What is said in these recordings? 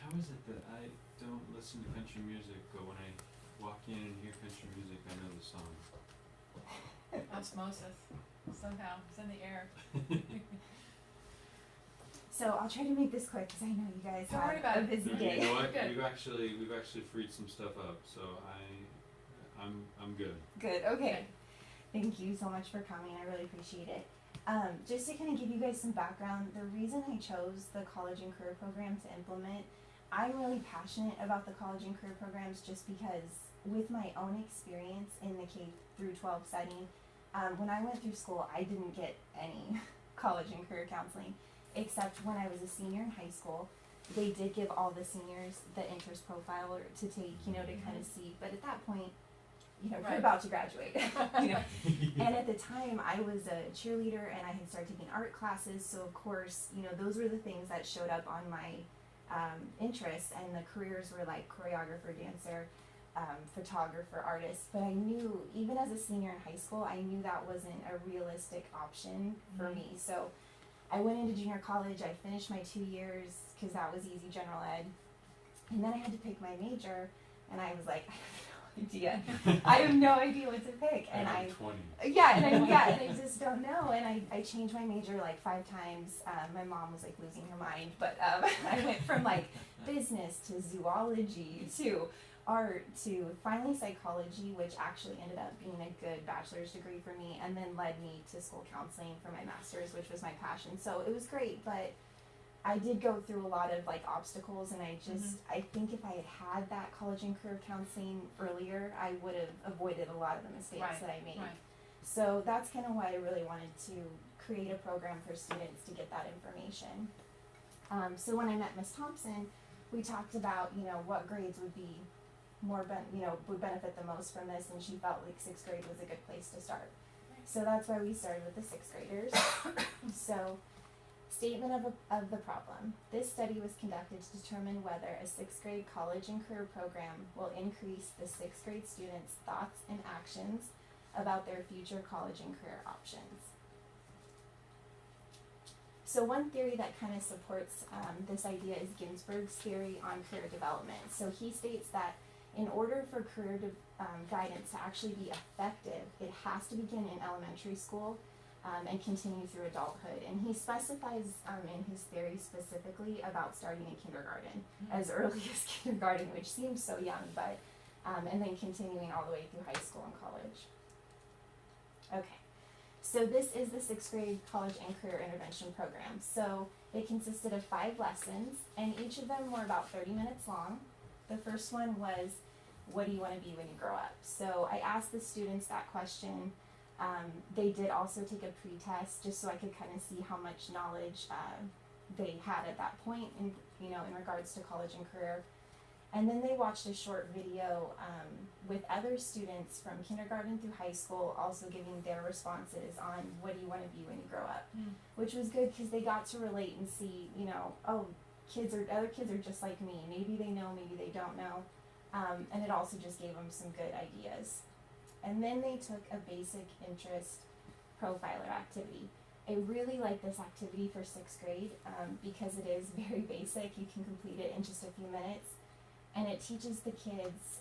How is it that I don't listen to country music, but when I walk in and hear country music, I know the song? Osmosis. Somehow. It's in the air. So I'll try to make this quick because I know you guys Don't worry have about a it. busy No, day. you know what? Good. We've actually freed some stuff up, so I'm good. Good, okay. Thank you so much for coming. I really appreciate it. Just to kind of give you guys some background, the reason I chose the college and career program to implement, I'm really passionate about the college and career programs just because with my own experience in the K through 12 setting, when I went through school, I didn't get any college and career counseling, except when I was a senior in high school. They did give all the seniors the interest profile to take, to kind of see, but at that point, you're Right. about to graduate, And at the time, I was a cheerleader and I had started taking art classes, so of course, those were the things that showed up on my interests, and the careers were like choreographer, dancer, photographer, artist. But I knew, even as a senior in high school, I knew that wasn't a realistic option for me. So I went into junior college, I finished my 2 years, because that was easy general ed, and then I had to pick my major, and I was like, I have no idea what to pick, and I 20. and I just don't know, and I changed my major like 5 times. My mom was like losing her mind, but I went from like business to zoology to art to finally psychology, which actually ended up being a good bachelor's degree for me, and then led me to school counseling for my master's, which was my passion. So it was great, but I did go through a lot of like obstacles, and I think if I had had that college and career counseling earlier, I would have avoided a lot of the mistakes that I made. Right. So that's kind of why I really wanted to create a program for students to get that information. So when I met Ms. Thompson, we talked about, what grades would be would benefit the most from this, and she felt like 6th grade was a good place to start. So that's why we started with the 6th graders. So, statement of the problem. This study was conducted to determine whether a 6th grade college and career program will increase the 6th grade students' thoughts and actions about their future college and career options. So one theory that kind of supports this idea is Ginsberg's theory on career development. So he states that in order for career guidance to actually be effective, it has to begin in elementary school and continue through adulthood. And he specifies in his theory specifically about starting in kindergarten, as early as kindergarten, which seems so young, but and then continuing all the way through high school and college. Okay, so this is the 6th grade college and career intervention program. So it consisted of 5 lessons, and each of them were about 30 minutes long. The first one was, what do you want to be when you grow up? So I asked the students that question. They did also take a pre-test just so I could kind of see how much knowledge they had at that point in regards to college and career. And then they watched a short video with other students from kindergarten through high school also giving their responses on what do you want to be when you grow up, which was good because they got to relate and see, other kids are just like me. Maybe they know, maybe they don't know. And it also just gave them some good ideas. And then they took a basic interest profiler activity. I really like this activity for 6th grade because it is very basic. You can complete it in just a few minutes. And it teaches the kids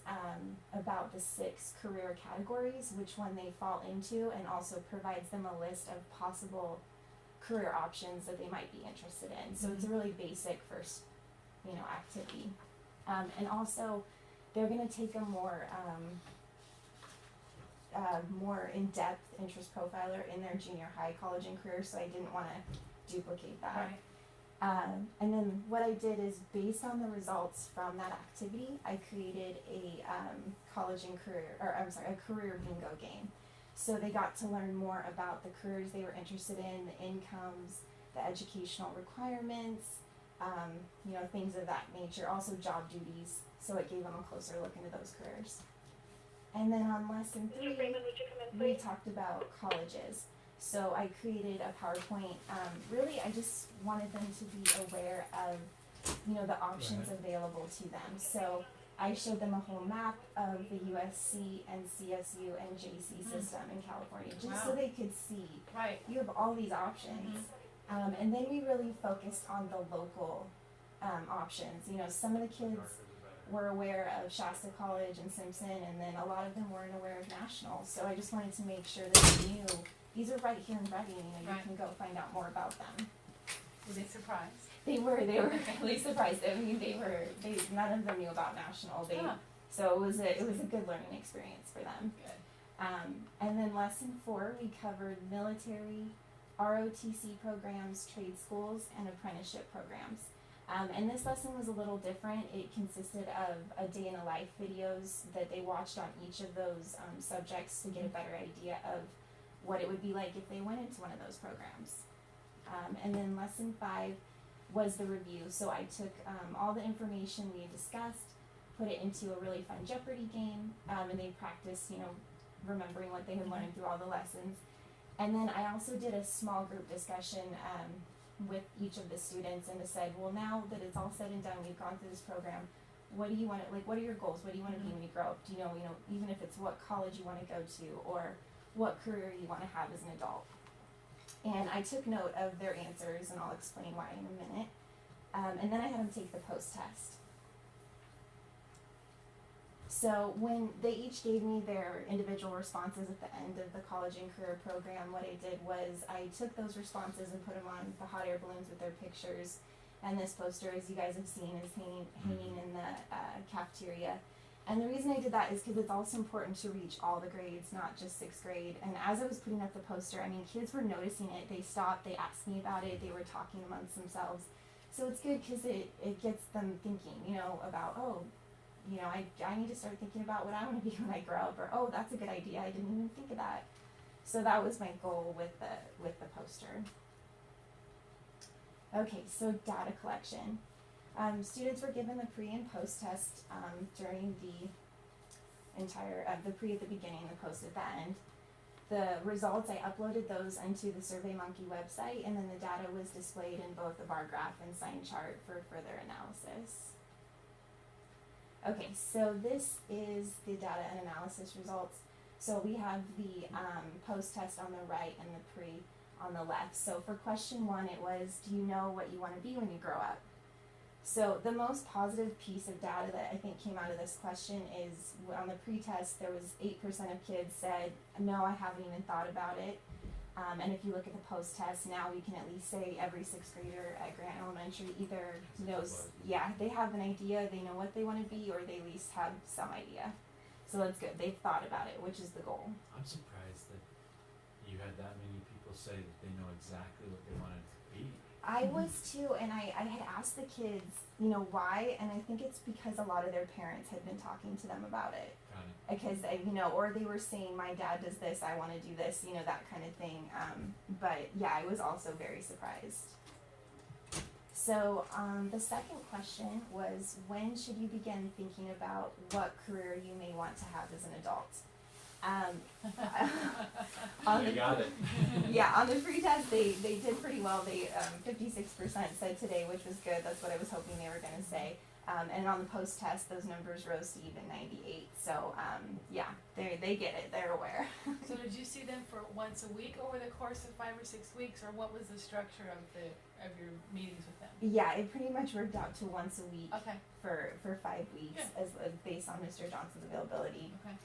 about the 6 career categories, which one they fall into, and also provides them a list of possible career options that they might be interested in. So it's a really basic first, activity. And also, they're going to take a more in-depth interest profiler in their junior high, college, and career, so I didn't want to duplicate that. Right. And then what I did is, based on the results from that activity, I created a career bingo game. So they got to learn more about the careers they were interested in, the incomes, the educational requirements, things of that nature, also job duties, so it gave them a closer look into those careers. And then on lesson 3, we talked about colleges. So I created a PowerPoint. Really, I just wanted them to be aware of, the options available to them. So I showed them a whole map of the USC and CSU and JC system in California, just so they could see. Right. You have all these options. And then we really focused on the local options. options. You know, some of the kids were aware of Shasta College and Simpson, and then a lot of them weren't aware of National. So I just wanted to make sure that they knew these are right here in Reading. You know, you Right. can go find out more about them. Were they surprised? They were really surprised. I mean, none of them knew about National. So it was a good learning experience for them. Good. And then lesson 4, we covered military, ROTC programs, trade schools, and apprenticeship programs. And this lesson was a little different. It consisted of a day in a life videos that they watched on each of those subjects to get a better idea of what it would be like if they went into one of those programs. And then lesson 5 was the review. So I took all the information we had discussed, put it into a really fun Jeopardy game, and they practiced, you know, remembering what they had learned through all the lessons. And then I also did a small group discussion with each of the students and said, well, now that it's all said and done, we've gone through this program, what do you want to, like, what are your goals? What do you want to be when you grow up? Do you know, even if it's what college you want to go to or what career you want to have as an adult. And I took note of their answers, and I'll explain why in a minute. And then I had them take the post-test. So when they each gave me their individual responses at the end of the college and career program, what I did was I took those responses and put them on the hot air balloons with their pictures. And this poster, as you guys have seen, is hanging in the cafeteria. And the reason I did that is because it's also important to reach all the grades, not just 6th grade. And as I was putting up the poster, I mean, kids were noticing it. They stopped, they asked me about it, they were talking amongst themselves. So it's good because it gets them thinking, you know, about, oh, you know, I need to start thinking about what I want to be when I grow up, or, oh, that's a good idea, I didn't even think of that. So that was my goal with the poster. Okay, so data collection. Students were given the pre and post test during the entire, the pre at the beginning, the post at the end. The results, I uploaded those into the SurveyMonkey website, and then the data was displayed in both the bar graph and sign chart for further analysis. Okay, so this is the data and analysis results. So we have the post test on the right and the pre on the left. So for question 1, it was, do you know what you want to be when you grow up? So the most positive piece of data that I think came out of this question is on the pre-test, there was 8% of kids said, no, I haven't even thought about it. And if you look at the post-test, now we can at least say every 6th grader at Grant Elementary either knows, yeah, they have an idea, they know what they want to be, or they at least have some idea. So that's good. They've thought about it, which is the goal. I'm surprised that you had that many people say that they know exactly what they wanted to be. I was too, and I had asked the kids, you know, why, and I think it's because a lot of their parents had been talking to them about it. Got it. Because, you know, or they were saying, my dad does this, I want to do this, you know, that kind of thing. But yeah, I was also very surprised. So the second question was, when should you begin thinking about what career you may want to have as an adult? You got it. Yeah, on the free test, they did pretty well. They 56% said today, which was good. That's what I was hoping they were going to say. And on the post test, those numbers rose to even 98. So yeah, they get it. They're aware. So did you see them for once a week over the course of 5 or 6 weeks, or what was the structure of your meetings with them? Yeah, it pretty much worked out to once a week Okay. for 5 weeks, as based on Mr. Johnson's availability. Okay.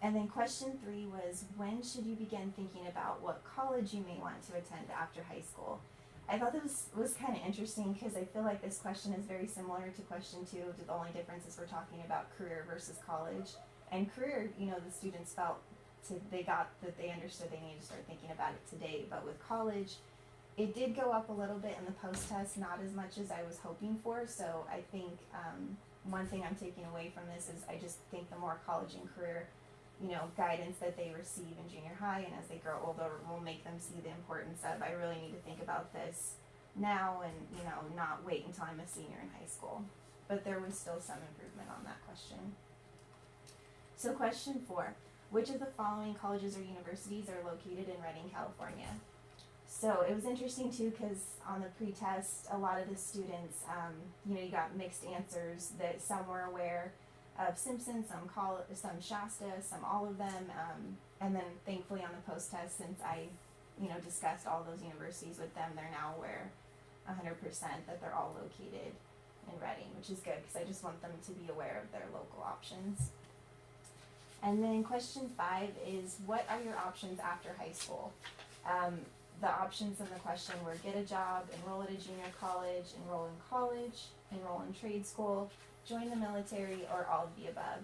And then question 3 was, when should you begin thinking about what college you may want to attend after high school? I thought this was kind of interesting because I feel like this question is very similar to question 2. The only difference is we're talking about career versus college. And career, you know, the students felt they understood they needed to start thinking about it today. But with college, it did go up a little bit in the post test, not as much as I was hoping for. So I think one thing I'm taking away from this is I just think the more college and career, you know, guidance that they receive in junior high and as they grow older will make them see the importance of, I really need to think about this now and, you know, not wait until I'm a senior in high school. But there was still some improvement on that question. So question 4, which of the following colleges or universities are located in Redding, California? So it was interesting too because on the pre-test, a lot of the students, you know, you got mixed answers that some were aware of Simpson, some Shasta, some all of them, and then thankfully on the post-test, since I, you know, discussed all those universities with them, they're now aware 100% that they're all located in Reading, which is good because I just want them to be aware of their local options. And then question 5 is, what are your options after high school? The options in the question were get a job, enroll at a junior college, enroll in college, enroll in trade school, join the military, or all of the above.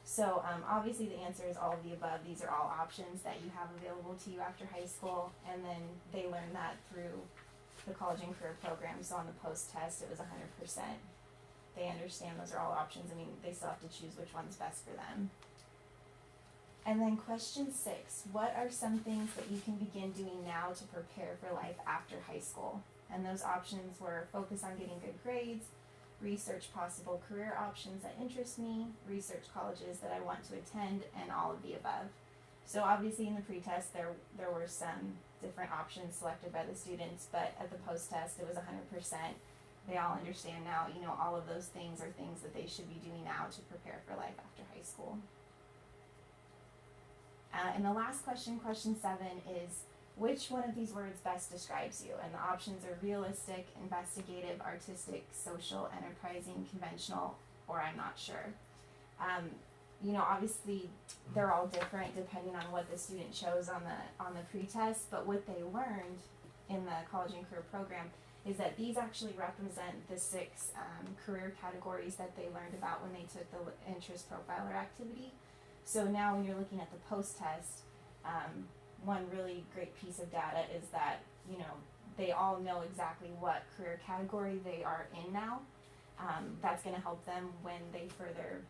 So obviously the answer is all of the above. These are all options that you have available to you after high school, and then they learn that through the college and career program. So on the post test it was 100%. They understand those are all options. I mean, they still have to choose which one's best for them. And then question 6, what are some things that you can begin doing now to prepare for life after high school? And those options were focus on getting good grades, research possible career options that interest me, research colleges that I want to attend, and all of the above. So obviously in the pretest there were some different options selected by the students, but at the post-test it was 100%. They all understand now, you know, all of those things are things that they should be doing now to prepare for life after high school. And the last question, question 7, is which one of these words best describes you? And the options are realistic, investigative, artistic, social, enterprising, conventional, or I'm not sure. You know, obviously they're all different depending on what the student chose on the pretest, but what they learned in the college and career program is that these actually represent the 6 career categories that they learned about when they took the interest profiler activity. So now when you're looking at the post-test, one really great piece of data is that, you know, they all know exactly what career category they are in now. That's going to help them when they further,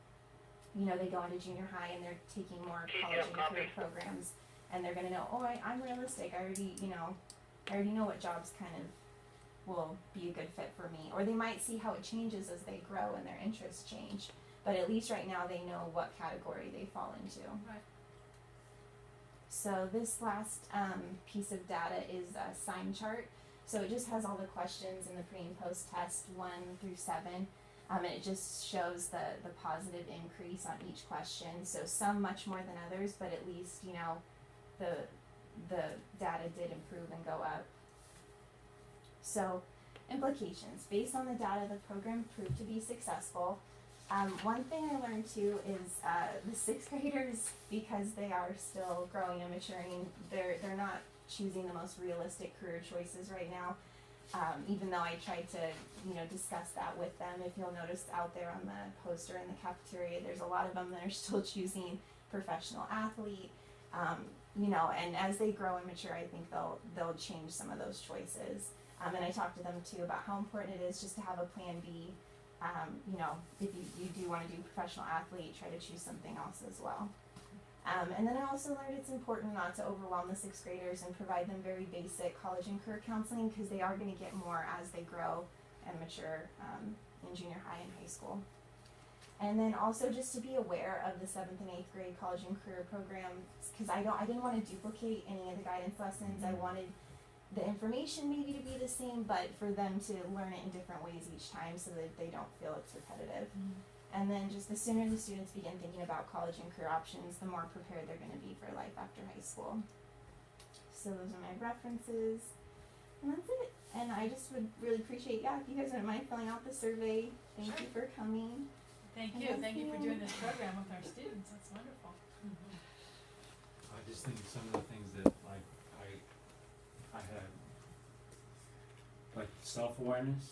you know, they go into junior high and they're taking more college and career programs, and they're going to know, oh, I'm realistic. I already know what jobs kind of will be a good fit for me. Or they might see how it changes as they grow and their interests change. But at least right now they know what category they fall into. Right. So this last piece of data is a sign chart. So it just has all the questions in the pre and post test 1 through 7. And it just shows the positive increase on each question. So some much more than others, but at least, you know, the data did improve and go up. So implications. Based on the data, the program proved to be successful. One thing I learned too is the 6th graders, because they are still growing and maturing, they're not choosing the most realistic career choices right now. Even though I tried to, you know, discuss that with them. If you'll notice out there on the poster in the cafeteria, there's a lot of them that are still choosing professional athlete. You know, and as they grow and mature, I think they'll change some of those choices. And I talked to them too about how important it is just to have a plan B. You know, if you do want to do professional athlete, try to choose something else as well. And then I also learned it's important not to overwhelm the 6th graders and provide them very basic college and career counseling, because they are going to get more as they grow and mature in junior high and high school. And then also just to be aware of the 7th and 8th grade college and career programs, because I didn't want to duplicate any of the guidance lessons. I wanted the information maybe to be the same, but for them to learn it in different ways each time so that they don't feel it's repetitive. And then just the sooner the students begin thinking about college and career options, the more prepared they're going to be for life after high school. So those are my references. And that's it. And I just would really appreciate, if you guys wouldn't mind filling out the survey. Thank you for coming. Thank you for doing this program with our students. That's wonderful. I just think some of the things that I had, like self-awareness,